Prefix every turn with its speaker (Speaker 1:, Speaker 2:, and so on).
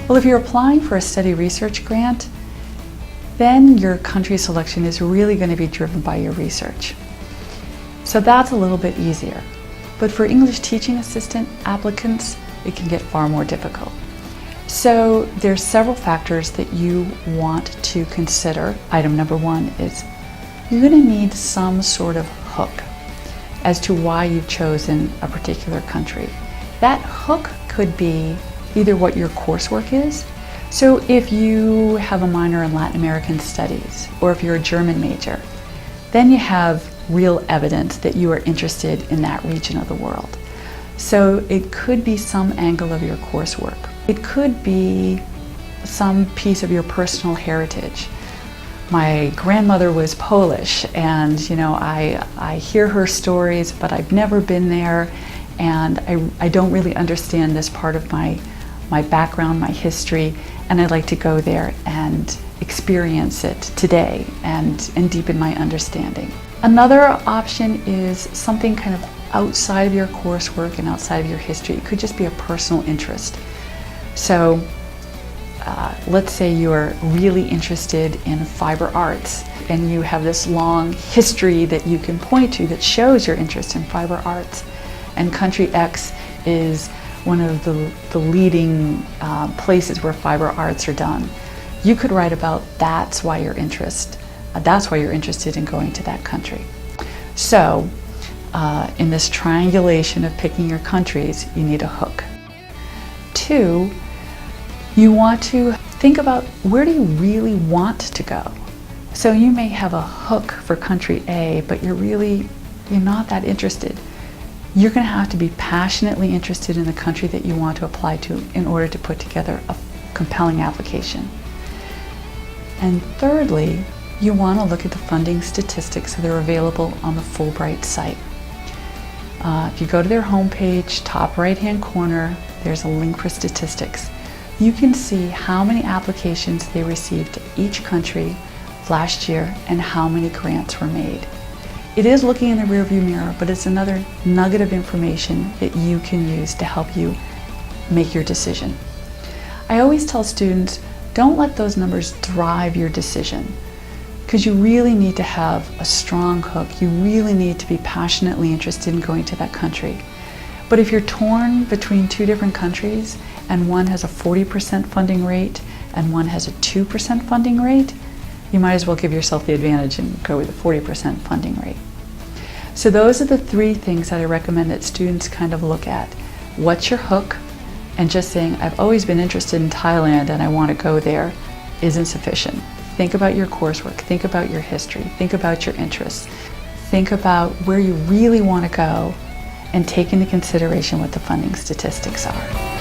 Speaker 1: Well, if you're applying for a study research grant, then your country selection is really going to be driven by your research. So that's a little bit easier. But for English teaching assistant applicants, it can get far more difficult. So there's several factors that you want to consider. Item number one is you're going to need some sort of hook as to why you've chosen a particular country. That hook could be either what your coursework is. So if you have a minor in Latin American studies, or if you're a German major, then you have real evidence that you are interested in that region of the world. So it could be some angle of your coursework. It could be some piece of your personal heritage. My grandmother was Polish, and I hear her stories, but I've never been there, and I don't really understand this part of my background, my history, and I'd like to go there and experience it today and deepen my understanding. Another option is something kind of outside of your coursework and outside of your history. It could just be a personal interest. So let's say you're really interested in fiber arts and you have this long history that you can point to that shows your interest in fiber arts, and country X is one of the leading places where fiber arts are done. You could write about that's why you're interested in going to that country. So in this triangulation of picking your countries, you need a hook. Two, you want to think about where do you really want to go. So you may have a hook for country A, but you're not that interested. You're going to have to be passionately interested in the country that you want to apply to in order to put together a compelling application. And thirdly, you want to look at the funding statistics that are available on the Fulbright site. If you go to their homepage, top right-hand corner, there's a link for statistics. You can see how many applications they received to each country last year and how many grants were made. It is looking in the rearview mirror, but it's another nugget of information that you can use to help you make your decision. I always tell students, don't let those numbers drive your decision, because you really need to have a strong hook. You really need to be passionately interested in going to that country. But if you're torn between two different countries and one has a 40% funding rate and one has a 2% funding rate, you might as well give yourself the advantage and go with a 40% funding rate. So those are the three things that I recommend that students kind of look at. What's your hook? And just saying, I've always been interested in Thailand and I want to go there isn't sufficient. Think about your coursework, think about your history, think about your interests, think about where you really want to go, and take into consideration what the funding statistics are.